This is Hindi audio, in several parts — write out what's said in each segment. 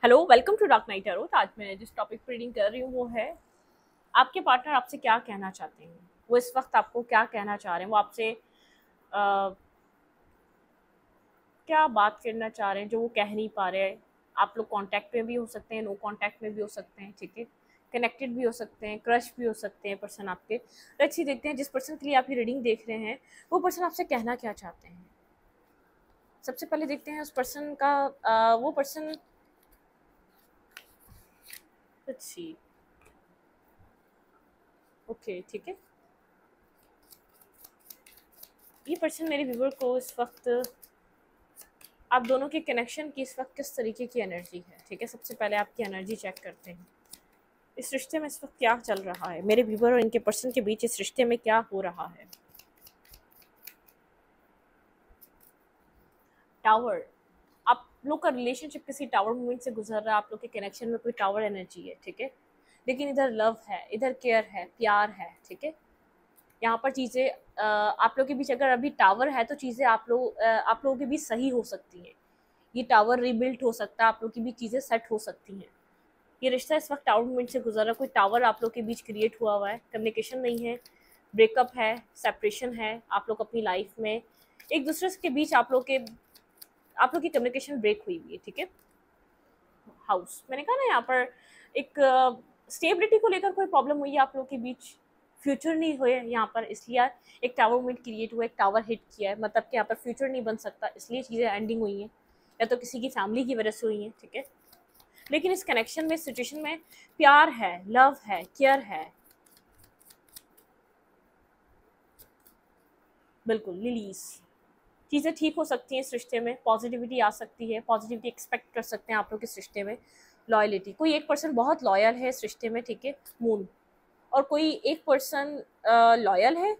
Hello, welcome to dark night tarot. आज मैं जिस टॉपिक पर रीडिंग कर रही हूँ वो है आपके पार्टनर आपसे क्या कहना चाहते हैं। वो इस वक्त आपको क्या कहना चाह रहे हैं, वो आपसे क्या बात करना चाह रहे हैं जो वो कह नहीं पा रहे हैं। आप लोग कांटेक्ट में भी हो सकते हैं, नो कांटेक्ट में भी हो सकते हैं, ठीक है। कनेक्टेड भी हो सकते हैं, क्रश भी हो सकते हैं पर्सन आपके। तो अच्छी देखते हैं जिस पर्सन के लिए आप ये रीडिंग देख रहे हैं वो पर्सन आपसे कहना क्या चाहते हैं। सबसे पहले देखते हैं उस पर्सन का वो पर्सन। अच्छी, ओके, ठीक है। ये पर्सन मेरे व्यूवर को इस वक्त आप दोनों के कनेक्शन की इस वक्त किस तरीके की एनर्जी है, ठीक है। सबसे पहले आपकी एनर्जी चेक करते हैं। इस रिश्ते में इस वक्त क्या चल रहा है, मेरे व्यूवर और इनके पर्सन के बीच इस रिश्ते में क्या हो रहा है। टावर, आप लोग का रिलेशनशिप किसी टावर मूवमेंट से गुजर रहा है। आप लोग के कनेक्शन में कोई टावर एनर्जी है, ठीक है। लेकिन इधर लव है, इधर केयर है, प्यार है, ठीक है। यहाँ पर चीज़ें आप लोग के बीच अगर अभी टावर है तो चीज़ें आप लोगों के बीच सही हो सकती हैं। ये टावर रिबिल्ट हो सकता है, आप लोग की भी चीज़ें सेट हो सकती हैं। ये रिश्ता इस वक्त टावर मूवमेंट से गुजर रहा है। कोई टावर आप लोग के बीच क्रिएट हुआ है, कम्युनिकेशन नहीं है, ब्रेकअप है, सेपरेशन है। आप लोग अपनी लाइफ में एक दूसरे के बीच आप लोग की कम्युनिकेशन ब्रेक हुई हुई है, ठीक है। हाउस, मैंने कहा ना यहाँ पर एक स्टेबिलिटी को लेकर कोई प्रॉब्लम हुई है आप लोग के बीच। फ्यूचर नहीं हुए यहाँ पर, इसलिए एक टावर मूवमेंट क्रिएट हुआ है, एक टावर हिट किया है, मतलब कि यहाँ पर फ्यूचर नहीं बन सकता, इसलिए चीज़ें एंडिंग हुई हैं, या तो किसी की फैमिली की वजह से हुई हैं, ठीक है। लेकिन इस कनेक्शन में, सिचुएशन में प्यार है, लव है, केयर है। बिल्कुल रिलीज, चीज़ें ठीक हो सकती हैं इस रिश्ते में, पॉजिटिविटी आ सकती है, पॉजिटिविटी एक्सपेक्ट कर सकते हैं आप लोग इस रिश्ते में। लॉयलिटी, कोई एक पर्सन बहुत लॉयल है इस रिश्ते में, ठीक है। मून, और कोई एक पर्सन लॉयल है।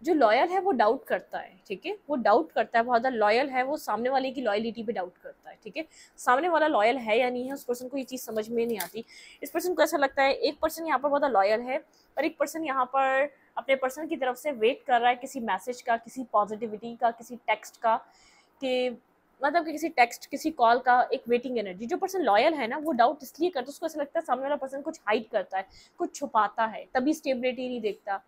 जो लॉयल है वो डाउट करता है, ठीक है। वो डाउट करता है, बहुत ज़्यादा लॉयल है, वो सामने वाले की लॉयलिटी पे डाउट करता है, ठीक है। सामने वाला लॉयल है या नहीं है, उस पर्सन को ये चीज़ समझ में नहीं आती। इस पर्सन को ऐसा लगता है एक पर्सन यहाँ पर बहुत ज़्यादा लॉयल है और एक पर्सन यहाँ पर अपने पर्सन की तरफ से वेट कर रहा है किसी मैसेज का, किसी पॉजिटिविटी का, किसी टेक्स्ट का, कि मतलब कि किसी टेक्स्ट, किसी कॉल का, एक वेटिंग एनर्जी। जो पर्सन लॉयल है ना वो डाउट इसलिए करता है, उसको ऐसा लगता है सामने वाला पर्सन कुछ हाइड करता है, कुछ छुपाता है, तभी स्टेबिलिटी नहीं देखता।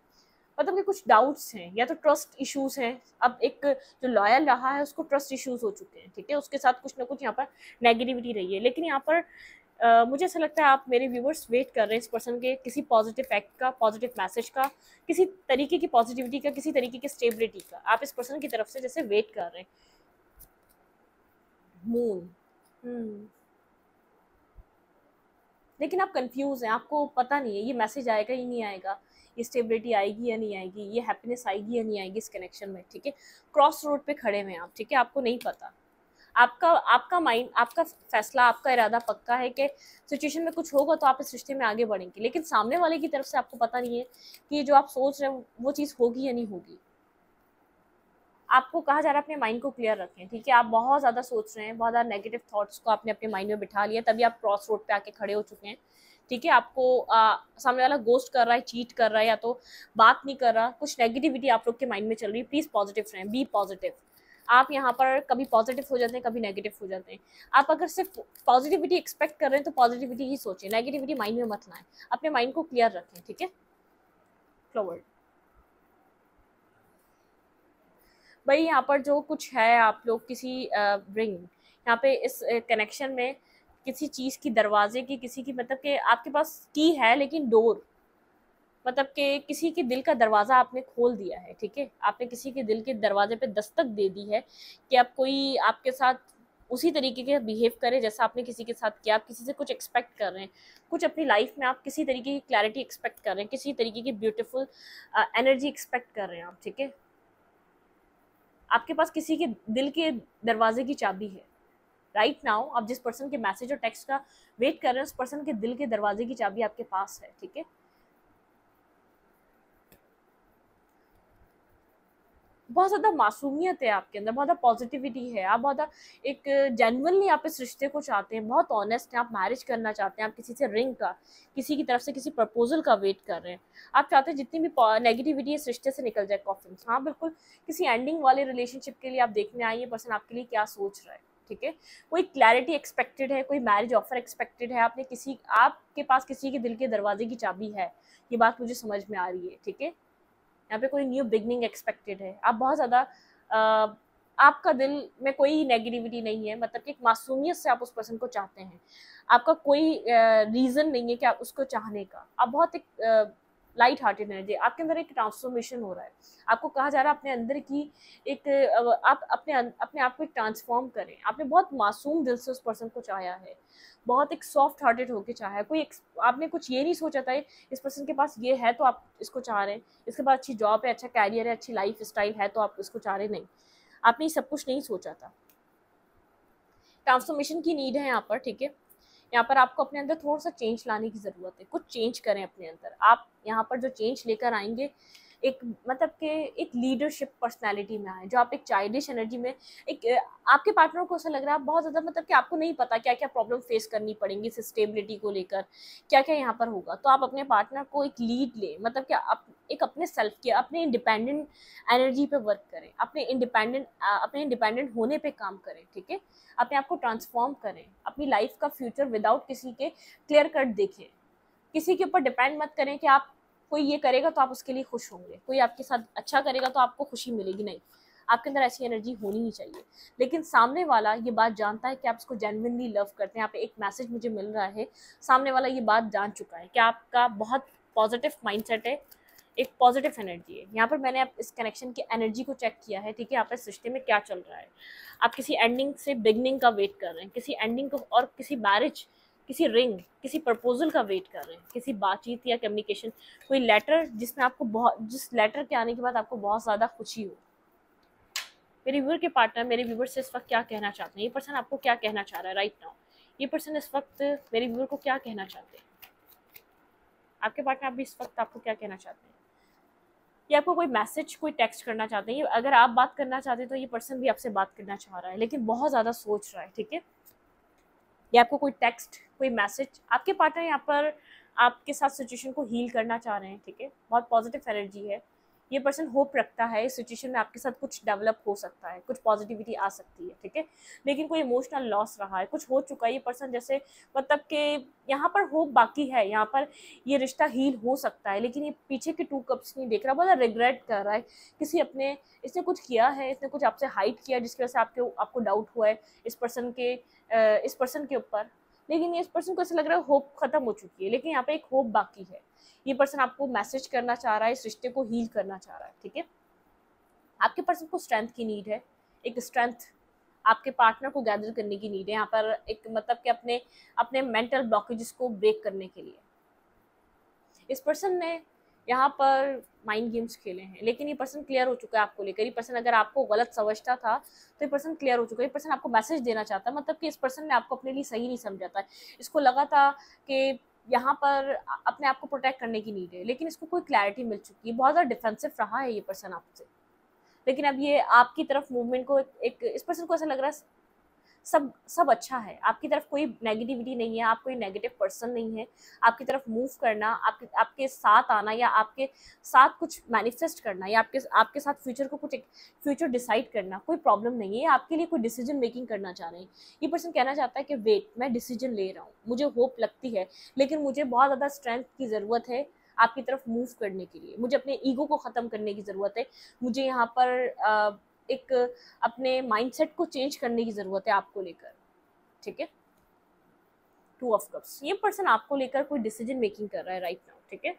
मतलब कि कुछ डाउट्स हैं या तो ट्रस्ट इश्यूज हैं। अब एक जो लॉयल रहा है उसको ट्रस्ट इश्यूज हो चुके हैं, ठीक है। उसके साथ कुछ ना कुछ यहाँ पर नेगेटिविटी रही है। लेकिन यहाँ पर मुझे ऐसा लगता है आप मेरे व्यूवर्स वेट कर रहे हैं इस पर्सन के किसी पॉजिटिव फैक्ट का, पॉजिटिव मैसेज का, किसी तरीके की पॉजिटिविटी का, किसी तरीके की स्टेबिलिटी का। आप इस पर्सन की तरफ से जैसे वेट कर रहे हैं। मून, लेकिन आप कंफ्यूज हैं, आपको पता नहीं है ये मैसेज आएगा ही नहीं आएगा, ये स्टेबिलिटी आएगी या नहीं आएगी, ये हैप्पीनेस आएगी या नहीं आएगी इस कनेक्शन में, ठीक है। क्रॉस रोड पे खड़े हुए हैं आप, ठीक है। आपको नहीं पता, आपका आपका माइंड, आपका फैसला, आपका इरादा पक्का है कि सिचुएशन में कुछ होगा तो आप इस रिश्ते में आगे बढ़ेंगे। लेकिन सामने वाले की तरफ से आपको पता नहीं है कि जो आप सोच रहे हैं वो चीज़ होगी या नहीं होगी। आपको कहा जा रहा है अपने माइंड को क्लियर रखें, ठीक है। आप बहुत ज़्यादा सोच रहे हैं, बहुत ज़्यादा नेगेटिव थॉट्स को आपने अपने माइंड में बिठा लिया, तभी आप क्रॉस रोड पे आके खड़े हो चुके हैं, ठीक है। आपको सामने वाला गोस्ट कर रहा है, चीट कर रहा है, या तो बात नहीं कर रहा, कुछ नेगेटिविटी आप लोग के माइंड में चल रही है। प्लीज़ पॉजिटिव रहें, बी पॉजिटिव। आप यहाँ पर कभी पॉजिटिव हो जाते हैं, कभी नेगेटिव हो जाते हैं। आप अगर सिर्फ पॉजिटिविटी एक्सपेक्ट कर रहे हैं तो पॉजिटिविटी ही सोचें, नेगेटिविटी माइंड में मत लाएं। अपने माइंड को क्लियर रखें, ठीक है। फ्लोवर्ड, भाई यहाँ पर जो कुछ है, आप लोग किसी रिंग यहाँ पे इस कनेक्शन में किसी चीज़ की, दरवाजे की, किसी की, मतलब कि आपके पास की है लेकिन डोर, मतलब कि किसी के दिल का दरवाज़ा आपने खोल दिया है, ठीक है। आपने किसी के दिल के दरवाजे पे दस्तक दे दी है कि अब कोई आपके साथ उसी तरीके के बिहेव करे जैसा आपने किसी के साथ किया। आप किसी से कुछ एक्सपेक्ट कर रहे हैं, कुछ अपनी लाइफ में आप किसी तरीके की क्लैरिटी एक्सपेक्ट कर रहे हैं, किसी तरीके की ब्यूटीफुल एनर्जी एक्सपेक्ट कर रहे हैं आप, ठीक है। आपके पास किसी के दिल के दरवाजे की चाबी है। राइट नाउ आप जिस पर्सन के मैसेज और टेक्स्ट का वेट कर रहे हैं उस पर्सन के दिल के दरवाजे की चाबी आपके पास है, ठीक है। बहुत ज़्यादा मासूमियत है आपके अंदर, बहुत ज़्यादा पॉजिटिविटी है, आप बहुत ज़्यादा एक जेन्युइनली आप इस रिश्ते को चाहते हैं, बहुत ऑनेस्ट हैं, आप मैरिज करना चाहते हैं, आप किसी से रिंग का, किसी की तरफ से किसी प्रपोजल का वेट कर रहे हैं। आप चाहते हैं जितनी भी नेगेटिविटी इस रिश्ते से निकल जाए, कॉफिन। हाँ बिल्कुल, किसी एंडिंग वाले रिलेशनशिप के लिए आप देखने आइए पर्सन आपके लिए क्या सोच रहा है। ठीक है। कोई क्लैरिटी एक्सपेक्टेड है, कोई मैरिज ऑफर एक्सपेक्टेड है, आपके पास किसी के दिल के दरवाजे की चाबी है, ये बात मुझे समझ में आ रही है, ठीक है। यहाँ पे कोई न्यू बिगनिंग एक्सपेक्टेड है। आप बहुत ज़्यादा आपका दिल में कोई नेगेटिविटी नहीं है, मतलब कि एक मासूमियत से आप उस पर्सन को चाहते हैं। आपका कोई रीज़न नहीं है कि आप उसको चाहने का। आप बहुत एक लाइट हार्टेड एनर्जी, आपके अंदर एक ट्रांसफॉर्मेशन हो रहा है। आपको कहा जा रहा है अपने अंदर की एक आप अपने आप को एक ट्रांसफॉर्म करें। आपने बहुत मासूम दिल से उस पर्सन को चाहा है, बहुत एक सॉफ्ट हार्टेड होकर चाहा है। आपने कुछ ये नहीं सोचा था इस पर्सन के पास ये है तो आप इसको चाह रहे हैं, इसके पास अच्छी जॉब है, अच्छा कैरियर है, अच्छी लाइफ स्टाइल है तो आप इसको चाह रहे नहीं। आपने ये सब कुछ नहीं सोचा था। ट्रांसफॉर्मेशन की नीड है यहाँ पर, ठीक है। यहाँ पर आपको अपने अंदर थोड़ा सा चेंज लाने की ज़रूरत है। कुछ चेंज करें अपने अंदर। आप यहाँ पर जो चेंज लेकर आएंगे एक मतलब कि एक लीडरशिप पर्सनालिटी में आए, जो आप एक चाइल्डिश एनर्जी में एक आपके पार्टनर को ऐसा लग रहा है बहुत ज़्यादा मतलब कि आपको नहीं पता क्या क्या प्रॉब्लम फेस करनी पड़ेंगी इस स्टेबिलिटी को लेकर, क्या क्या यहाँ पर होगा। तो आप अपने पार्टनर को एक लीड लें, मतलब कि आप एक अपने सेल्फ के अपने इंडिपेंडेंट एनर्जी पे वर्क करें, अपने इंडिपेंडेंट होने पे काम करें, ठीक है। अपने आप को ट्रांसफॉर्म करें, अपनी लाइफ का फ्यूचर विदाउट किसी के क्लियर कट देखें। किसी के ऊपर डिपेंड मत करें कि आप कोई ये करेगा तो आप उसके लिए खुश होंगे, कोई आपके साथ अच्छा करेगा तो आपको खुशी मिलेगी, नहीं। आपके अंदर ऐसी एनर्जी होनी ही चाहिए। लेकिन सामने वाला ये बात जानता है कि आप उसको जेन्युइनली लव करते हैं। यहाँ पे एक मैसेज मुझे मिल रहा है, सामने वाला ये बात जान चुका है कि आपका बहुत पॉजिटिव माइंडसेट है, एक पॉजिटिव एनर्जी है। यहाँ पर मैंने आप इस कनेक्शन की एनर्जी को चेक किया है, ठीक है। यहाँ पर सिस्टम में क्या चल रहा है, आप किसी एंडिंग से बिगनिंग का वेट कर रहे हैं, किसी एंडिंग को, और किसी मैरिज, किसी रिंग, किसी प्रपोजल का वेट कर रहे हैं, किसी बातचीत या कम्युनिकेशन, कोई लेटर जिसमें आपको जिस लेटर के आने के बाद आपको बहुत ज़्यादा खुशी हो। मेरे व्यूअर के पार्टनर मेरे व्यूअर से इस वक्त क्या कहना चाहते हैं, ये पर्सन आपको क्या कहना चाह रहा है राइट नाउ। ये पर्सन इस वक्त मेरे व्यूअर को क्या कहना चाहते हैं, आपके पार्टनर आप भी इस वक्त आपको क्या कहना चाहते हैं। ये आपको कोई मैसेज, कोई टेक्स्ट करना चाहते हैं। अगर आप बात करना चाहते हैं तो ये पर्सन भी आपसे बात करना चाह रहा है, लेकिन बहुत ज़्यादा सोच रहा है, ठीक है। या आपको कोई टेक्स्ट, कोई मैसेज, आपके पार्टनर यहाँ पर आपके साथ सिचुएशन को हील करना चाह रहे हैं, ठीक है। बहुत पॉजिटिव एनर्जी है। ये पर्सन होप रखता है इस सिचुएशन में आपके साथ कुछ डेवलप हो सकता है, कुछ पॉजिटिविटी आ सकती है, ठीक है। लेकिन कोई इमोशनल लॉस रहा है, कुछ हो चुका है। ये पर्सन जैसे मतलब कि यहाँ पर होप बाकी है, यहाँ पर ये रिश्ता हील हो सकता है, लेकिन ये पीछे के 2 कप्स नहीं देख रहा, बहुत रिग्रेट कर रहा है किसी अपने, इसने कुछ किया है, इसने कुछ आपसे हाइड किया जिसकी वजह से आपको डाउट हुआ है इस पर्सन के ऊपर। लेकिन इस पर्सन को ऐसा लग रहा है होप खत्म हो चुकी है, लेकिन यहाँ पे एक होप बाकी है। ये पर्सन आपको मैसेज करना चाह रहा है, इस रिश्ते को हील करना चाह रहा है, ठीक है। आपके पर्सन को स्ट्रेंथ की नीड है, एक स्ट्रेंथ आपके पार्टनर को गैदर करने की नीड है यहाँ पर, एक मतलब कि अपने मेंटल ब्लॉकेजेस को ब्रेक करने के लिए। इस पर्सन ने यहाँ पर माइंड गेम्स खेले हैं, लेकिन ये पर्सन क्लियर हो चुका है आपको लेकर। ये पर्सन अगर आपको गलत समझता था तो ये पर्सन क्लियर हो चुका है। ये पर्सन आपको मैसेज देना चाहता है, मतलब कि इस पर्सन ने आपको अपने लिए सही नहीं समझा था। इसको लगा था कि यहाँ पर अपने आप को प्रोटेक्ट करने की नीड है, लेकिन इसको कोई क्लैरिटी मिल चुकी है। बहुत ज़्यादा डिफेंसिव रहा है ये पर्सन आपसे, लेकिन अब ये आपकी तरफ मूवमेंट को एक इस पर्सन को ऐसा लग रहा है सब अच्छा है, आपकी तरफ कोई नेगेटिविटी नहीं है, आप कोई नेगेटिव पर्सन नहीं है। आपकी तरफ मूव करना, आपके साथ आना, या आपके साथ कुछ मैनिफेस्ट करना, या आपके साथ फ्यूचर को कुछ फ्यूचर डिसाइड करना कोई प्रॉब्लम नहीं है। आपके लिए कोई डिसीजन मेकिंग करना चाह रहे हैं। ये पर्सन कहना चाहता है कि वेट, मैं डिसीजन ले रहा हूँ, मुझे होप लगती है, लेकिन मुझे बहुत ज़्यादा स्ट्रेंथ की ज़रूरत है आपकी तरफ मूव करने के लिए। मुझे अपने ईगो को ख़त्म करने की ज़रूरत है। मुझे यहाँ पर एक अपने माइंडसेट को चेंज करने की ज़रूरत है आपको लेकर, ठीक है। 2 ऑफ कप्स, ये पर्सन आपको लेकर कोई डिसीजन मेकिंग कर रहा है राइट नाउ, ठीक है।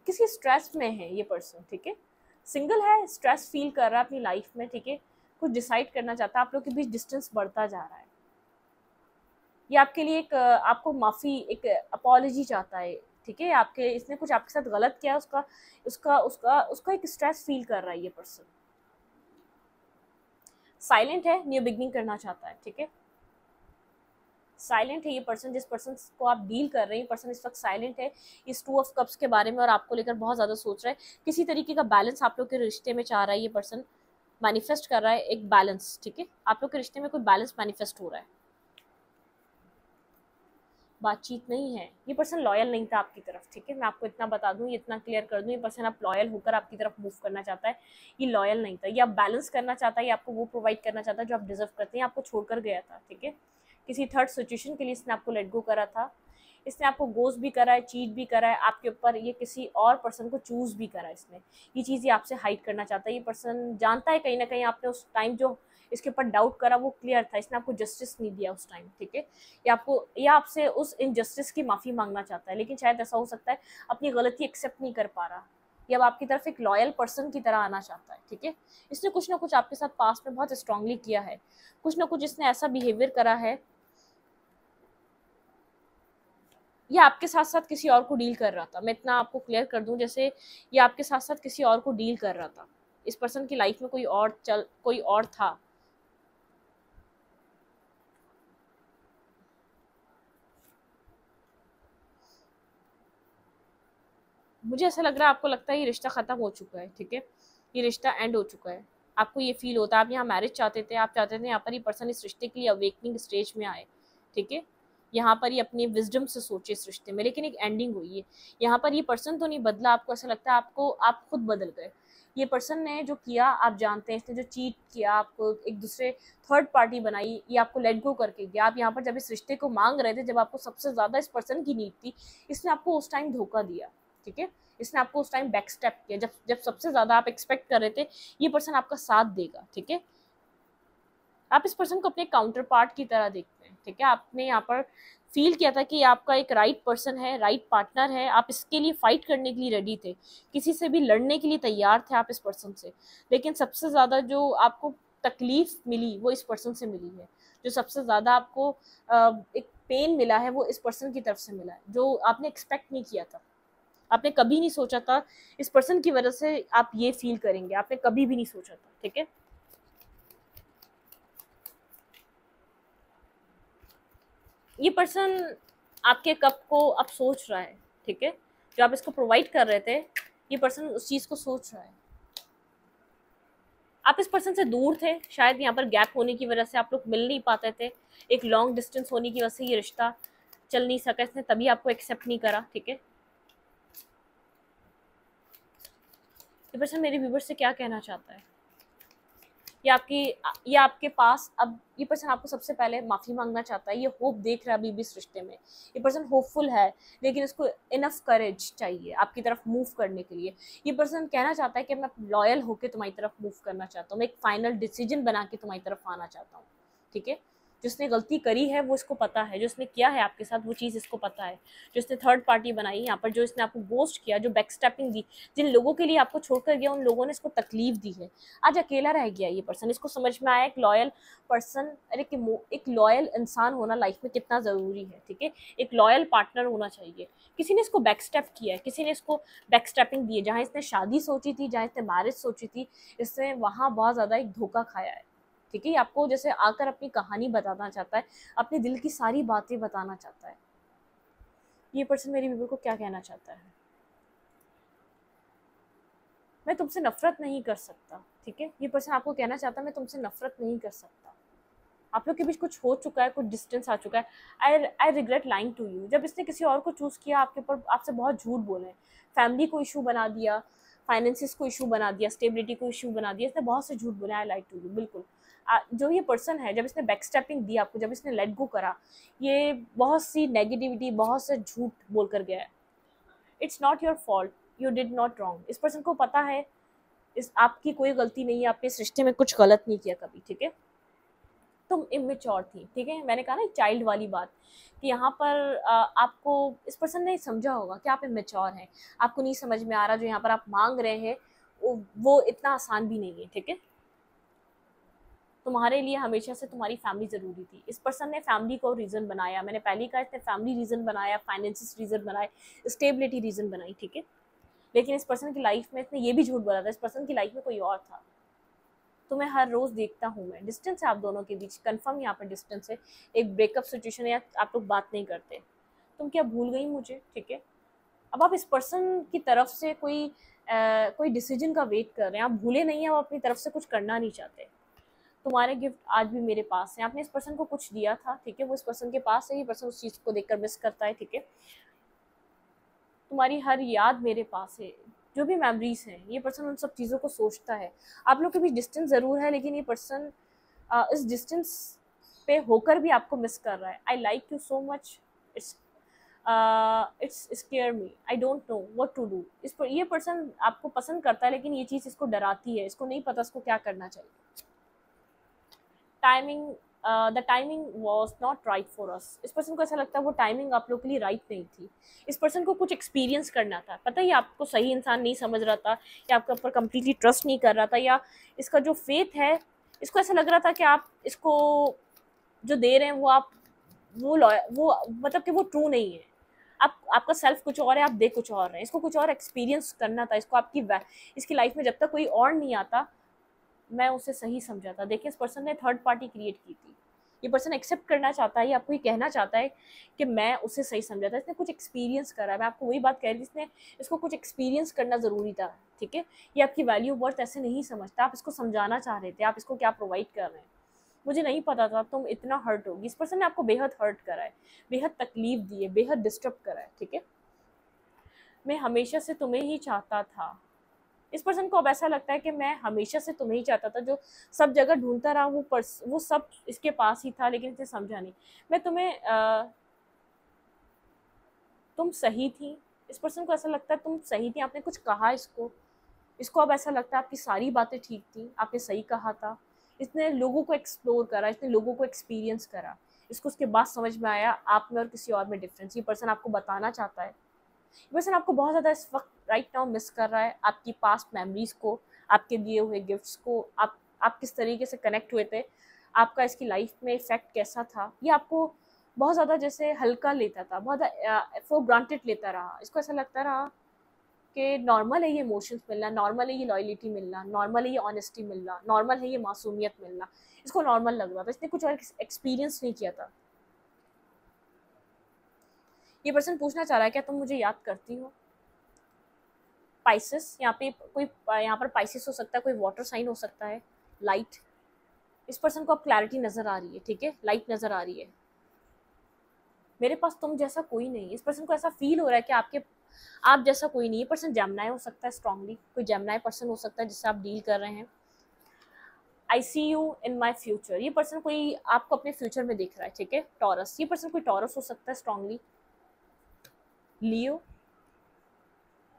किसी स्ट्रेस में है ये पर्सन, ठीक है। सिंगल है, स्ट्रेस फील कर रहा है अपनी लाइफ में, ठीक है। कुछ डिसाइड करना चाहता है, आप लोग के बीच डिस्टेंस बढ़ता जा रहा है। ये आपके लिए एक आपको माफ़ी, एक अपॉलॉजी चाहता है, ठीक है। इसने कुछ आपके साथ गलत किया, उसका एक स्ट्रेस फील कर रहा है ये पर्सन। साइलेंट है, न्यू बिगनिंग करना चाहता है, ठीक है। साइलेंट है ये पर्सन, जिस पर्सन को आप डील कर रहे हैं। पर्सन इस वक्त साइलेंट है इस 2 ऑफ कप्स के बारे में, और आपको लेकर बहुत ज़्यादा सोच रहा है। किसी तरीके का बैलेंस आप लोग के रिश्ते में चाह रहा है ये पर्सन, मैनिफेस्ट कर रहा है एक बैलेंस, ठीक है। आप लोग के रिश्ते में कोई बैलेंस मैनिफेस्ट हो रहा है। बातचीत नहीं है। ये पर्सन लॉयल नहीं था आपकी तरफ, ठीक है, मैं आपको इतना बता दूं, ये इतना क्लियर कर दूं, ये पर्सन आप लॉयल होकर आपकी तरफ मूव करना चाहता है, ये लॉयल नहीं था। ये आप बैलेंस करना चाहता है, ये आपको वो प्रोवाइड करना चाहता है जो आप डिजर्व करते हैं, आपको छोड़कर गया था, ठीक है। किसी थर्ड सिचुएशन के लिए इसने आपको लेट गो करा था, इसने आपको गोस्ट भी करा है, चीट भी करा है आपके ऊपर, ये किसी और पर्सन को चूज भी करा है इसने। ये चीज़ ये आपसे हाइड करना चाहता है। ये पर्सन जानता है कहीं ना कहीं आपने उस टाइम जो इसके ऊपर डाउट करा वो क्लियर था, इसने आपको जस्टिस नहीं दिया उस टाइम, ठीक है। या आपसे उस इनजस्टिस की माफ़ी मांगना चाहता है, लेकिन शायद ऐसा हो सकता है अपनी गलती एक्सेप्ट नहीं कर पा रहा, या अब आपकी तरफ एक लॉयल पर्सन की तरह आना चाहता है, ठीक है। इसने कुछ ना कुछ आपके साथ पास्ट में बहुत स्ट्रांगली किया है, कुछ ना कुछ इसने ऐसा बिहेवियर करा है, ये आपके साथ साथ किसी और को डील कर रहा था। मैं इतना आपको क्लियर कर दूं, जैसे ये आपके साथ साथ किसी और को डील कर रहा था, इस पर्सन की लाइफ में कोई और था। मुझे ऐसा लग रहा है, आपको लगता है ये रिश्ता खत्म हो चुका है, ठीक है, ये रिश्ता एंड हो चुका है, आपको ये फील होता है। आप यहाँ मैरिज चाहते थे, आप चाहते थे यहाँ पर ये पर्सन इस रिश्ते के लिए अवेकनिंग स्टेज में आए, ठीक है, यहाँ पर ये अपनी विजडम से सोचे इस रिश्ते में, लेकिन एक एंडिंग हुई है। यहाँ पर ये पर्सन तो नहीं बदला, आपको ऐसा लगता है आप खुद बदल गए। ये पर्सन ने जो किया आप जानते हैं, इसने जो चीट किया, आपको एक दूसरे थर्ड पार्टी बनाई, ये आपको लेट गो करके गया। आप यहाँ पर जब इस रिश्ते को मांग रहे थे, जब आपको सबसे ज़्यादा इस पर्सन की नीड थी, इसने आपको उस टाइम धोखा दिया, ठीक है। इसने आपको उस टाइम बैक स्टेप किया, जब जब सबसे ज़्यादा आप एक्सपेक्ट कर रहे थे ये पर्सन आपका साथ देगा, ठीक है। आप इस पर्सन को अपने काउंटर पार्ट की तरह देखते हैं, ठीक है। आपने यहाँ पर फील किया था कि आपका एक राइट पर्सन है, राइट पार्टनर है, आप इसके लिए फाइट करने के लिए रेडी थे, किसी से भी लड़ने के लिए तैयार थे आप इस पर्सन से। लेकिन सबसे ज़्यादा जो आपको तकलीफ मिली वो इस पर्सन से मिली है, जो सबसे ज़्यादा आपको एक पेन मिला है वो इस पर्सन की तरफ से मिला है, जो आपने एक्सपेक्ट नहीं किया था। आपने कभी नहीं सोचा था इस पर्सन की वजह से आप ये फील करेंगे, आपने कभी भी नहीं सोचा था, ठीक है। ये पर्सन आपके कप को अब सोच रहा है, ठीक है, जो आप इसको प्रोवाइड कर रहे थे, ये पर्सन उस चीज़ को सोच रहा है। आप इस पर्सन से दूर थे, शायद यहाँ पर गैप होने की वजह से आप लोग मिल नहीं पाते थे, एक लॉन्ग डिस्टेंस होने की वजह से ये रिश्ता चल नहीं सका, इसने तभी आपको एक्सेप्ट नहीं करा, ठीक है। ये पर्सन मेरे व्यूवर्स से क्या कहना चाहता है, ये आपके पास अब ये पर्सन आपको सबसे पहले माफ़ी मांगना चाहता है। ये होप देख रहा है अभी भी इस रिश्ते में, ये पर्सन होपफुल है, लेकिन इसको इनफ करेज चाहिए आपकी तरफ मूव करने के लिए। ये पर्सन कहना चाहता है कि मैं लॉयल होकर तुम्हारी तरफ मूव करना चाहता हूँ, मैं एक फाइनल डिसीजन बना के तुम्हारी तरफ आना चाहता हूँ, ठीक है। जिसने गलती करी है वो इसको पता है, जो इसने किया है आपके साथ वो चीज़ इसको पता है, जो इसने थर्ड पार्टी बनाई यहाँ पर, जो इसने आपको गोस्ट किया, जो बैकस्टैपिंग दी, जिन लोगों के लिए आपको छोड़कर गया उन लोगों ने इसको तकलीफ दी है। आज अकेला रह गया ये पर्सन, इसको समझ में आया एक लॉयल पर्सन, अरे कि एक लॉयल इंसान होना लाइफ में कितना ज़रूरी है, ठीक है। एक लॉयल पार्टनर होना चाहिए। किसी ने इसको बैकस्टेप किया है, किसी ने इसको बैकस्टेपिंग दी है, जहाँ इसने शादी सोची थी, जहाँ इसने मैरिज सोची थी, इसने वहाँ बहुत ज़्यादा एक धोखा खाया है, ठीक है। आपको जैसे आकर अपनी कहानी बताना चाहता है, अपने दिल की सारी बातें बताना चाहता है। ये पर्सन मेरी बीवी को क्या कहना चाहता है, मैं तुमसे नफरत नहीं कर सकता, ठीक है। ये पर्सन आपको कहना चाहता है मैं तुमसे नफरत नहीं कर सकता। आप लोग के बीच कुछ हो चुका है, कुछ डिस्टेंस आ चुका है। I regret lying to you. जब इसने किसी और को चूज़ किया, आपके ऊपर आपसे बहुत झूठ बोले, फैमिली को इशू बना दिया, फाइनेंसिस को इशू बना दिया, स्टेबिलिटी को इशू बना दिया, इसने बहुत से झूठ बोले। आई लाइक टू यू, बिल्कुल। जो ये पर्सन है, जब इसने बैकस्टेपिंग दी आपको, जब इसने लेट गो करा, ये बहुत सी नेगेटिविटी, बहुत से झूठ बोल कर गया है। It's not your fault, you did not wrong. इस पर्सन को पता है इस आपकी कोई गलती नहीं है, आपने इस रिश्ते में कुछ गलत नहीं किया कभी, ठीक है। तुम इमेच्योर थी, ठीक है। मैंने कहा ना चाइल्ड वाली बात, कि यहाँ पर आपको इस पर्सन ने समझा होगा कि आप इमेच्योर हैं, आपको नहीं समझ में आ रहा जो यहाँ पर आप मांग रहे हैं वो इतना आसान भी नहीं है, ठीक है। तुम्हारे लिए हमेशा से तुम्हारी फैमिली ज़रूरी थी। इस पर्सन ने फैमिली को रीज़न बनाया, मैंने पहले कहा इसने फैमिली रीज़न बनाया, फाइनेंसिस रीज़न बनाए, स्टेबिलिटी रीज़न बनाई, ठीक है। लेकिन इस पर्सन की लाइफ में इसने ये भी झूठ बोला था, इस पर्सन की लाइफ में कोई और था। तुम्हें हर रोज़ देखता हूँ मैं, डिस्टेंस है आप दोनों के बीच, कंफर्म यहाँ पर डिस्टेंस है, एक ब्रेकअप सिचुएशन है, या आप लोग बात नहीं करते। तुम क्या भूल गई मुझे, ठीक है। अब आप इस पर्सन की तरफ से कोई डिसीजन का वेट कर रहे हैं, आप भूले नहीं हैं, आप अपनी तरफ से कुछ करना नहीं चाहते। तुम्हारे गिफ्ट आज भी मेरे पास है। आपने इस पर्सन को कुछ दिया था, ठीक है, वो इस पर्सन के पास है, ये पर्सन उस चीज़ को देखकर मिस करता है, ठीक है। तुम्हारी हर याद मेरे पास है, जो भी मेमोरीज हैं, ये पर्सन उन सब चीज़ों को सोचता है। आप लोग के बीच डिस्टेंस ज़रूर है, लेकिन ये पर्सन इस डिस्टेंस पे होकर भी आपको मिस कर रहा है। I like you so much, it's scare me, I don't know what to do. ये पर्सन आपको पसंद करता है, लेकिन ये चीज़ इसको डराती है, इसको नहीं पता इसको क्या करना चाहिए। Timing, the timing was not right for us. इस पर्सन को ऐसा लगता है वो टाइमिंग आप लोग के लिए राइट नहीं थी। इस पर्सन को कुछ एक्सपीरियंस करना था, पता है, आपको सही इंसान नहीं समझ रहा था, या आपके ऊपर कम्प्लीटली ट्रस्ट नहीं कर रहा था, या इसका जो फेथ है, इसको ऐसा लग रहा था कि आप इसको जो दे रहे हैं वो आप वो मतलब कि वो ट्रू नहीं है। आपका सेल्फ कुछ और है, आप दे कुछ और रहे हैं। इसको कुछ और एक्सपीरियंस करना था, इसको इसकी लाइफ में जब तक कोई और नहीं आता, मैं उसे सही समझा था। देखिए, इस पर्सन ने थर्ड पार्टी क्रिएट की थी। ये पर्सन एक्सेप्ट करना चाहता है, ये आपको ये कहना चाहता है कि मैं उसे सही समझा था, इसने कुछ एक्सपीरियंस करा है। मैं आपको वही बात कह रही थी, इसने इसको कुछ एक्सपीरियंस करना ज़रूरी था, ठीक है। ये आपकी वैल्यू वर्थ ऐसे नहीं समझता, आप इसको समझाना चाह रहे थे, आप इसको क्या प्रोवाइड कर रहे हैं। मुझे नहीं पता था तुम इतना हर्ट होगी। इस पर्सन ने आपको बेहद हर्ट करा है, बेहद तकलीफ दी है, बेहद डिस्टर्ब करा है, ठीक है। मैं हमेशा से तुम्हें ही चाहता था। इस पर्सन को अब ऐसा लगता है कि मैं हमेशा से तुम्हें ही चाहता था, जो सब जगह ढूंढता रहा वो सब इसके पास ही था, लेकिन इसे समझा नहीं। मैं तुम सही थी। इस पर्सन को ऐसा लगता है तुम सही थी, आपने कुछ कहा इसको अब ऐसा लगता है आपकी सारी बातें ठीक थी, आपने सही कहा था। इसने लोगों को एक्सप्लोर करा, इसने लोगों को एक्सपीरियंस करा, इसको उसके बाद समझ में आया आप में और किसी और में डिफरेंस। ये पर्सन आपको बताना चाहता है, ये पर्सन आपको बहुत ज़्यादा इस वक्त राइट नाउ मिस कर रहा है, आपकी पास्ट मेमोरीज को, आपके दिए हुए गिफ्ट्स को, आप किस तरीके से कनेक्ट हुए थे, आपका इसकी लाइफ में इफेक्ट कैसा था। ये आपको बहुत ज़्यादा जैसे हल्का लेता था, बहुत फॉर ग्रांटेड लेता रहा। इसको ऐसा लगता रहा कि नॉर्मल है ये इमोशंस मिलना, नॉर्मल है ये लॉयल्टी मिलना, नॉर्मल है ये ऑनेस्टी मिलना, नॉर्मल है ये मासूमियत मिलना। इसको नॉर्मल लग रहा था, इसने कुछ और एक्सपीरियंस नहीं किया था। ये पर्सन पूछना चाह रहा है क्या तुम मुझे याद करती हो। पाइसेस, यहाँ पर पाइसेस हो सकता है, कोई वाटर साइन हो सकता है, लाइट। इस पर्सन को अब क्लैरिटी नजर आ रही है, ठीक है, लाइट नजर आ रही है। मेरे पास तुम जैसा कोई नहीं। इस पर्सन को ऐसा फील हो रहा है कि आप जैसा कोई नहीं। ये पर्सन जेमिनी हो सकता है, स्ट्रांगली कोई जेमिनी पर्सन हो सकता है जिससे आप डील कर रहे हैं। आई सी यू इन माई फ्यूचर, ये पर्सन कोई आपको अपने फ्यूचर में देख रहा है, ठीक है। टॉरस, ये पर्सन कोई टॉरस हो सकता है, स्ट्रांगली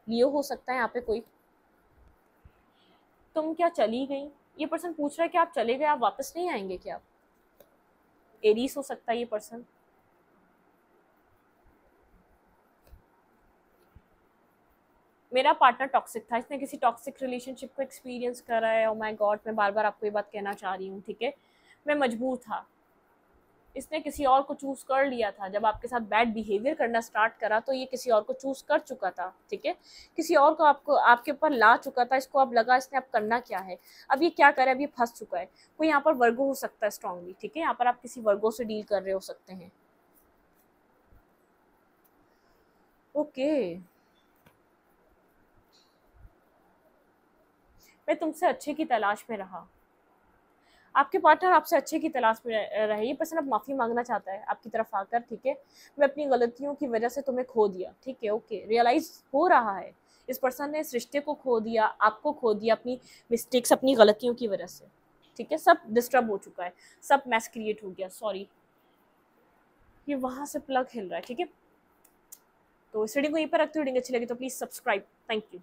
लियो हो सकता है यहाँ पे कोई। तुम क्या चली गई, ये पर्सन पूछ रहा है कि आप चले गए, आप वापस नहीं आएंगे क्या। एरीज हो सकता है ये पर्सन। मेरा पार्टनर टॉक्सिक था, इसने किसी टॉक्सिक रिलेशनशिप को एक्सपीरियंस करा है। ओह माय गॉड, मैं बार बार आपको ये बात कहना चाह रही हूँ, ठीक है। मैं मजबूर था, इसने किसी और को चूज कर लिया था। जब आपके साथ बैड बिहेवियर करना स्टार्ट करा तो ये किसी और को चूज कर चुका था, ठीक है। किसी और को आपके ऊपर ला चुका था। इसको अब लगा इसने अब करना क्या है, अब ये क्या करे, अब ये फंस चुका है। कोई यहाँ पर वर्गो हो सकता है स्ट्रांगली, ठीक है। यहाँ पर आप किसी वर्गो से डील कर रहे हो सकते हैं। ओके, मैं तुमसे अच्छे की तलाश में रहा। आपके पार्टनर आपसे अच्छे की तलाश में रहे। ये पर्सन अब माफ़ी मांगना चाहता है आपकी तरफ आकर, ठीक है। मैं अपनी गलतियों की वजह से तुम्हें खो दिया, ठीक है, ओके। रियलाइज हो रहा है इस पर्सन ने इस रिश्ते को खो दिया, आपको खो दिया अपनी मिस्टेक्स, अपनी गलतियों की वजह से, ठीक है। सब डिस्टर्ब हो चुका है, सब मैस क्रिएट हो गया। सॉरी, ये वहाँ से प्लग हिल रहा है, ठीक है। तो इस रीडिंग को यहीं पर रखते हुए रीडिंग अच्छी लगी तो प्लीज़ सब्सक्राइब। Thank you.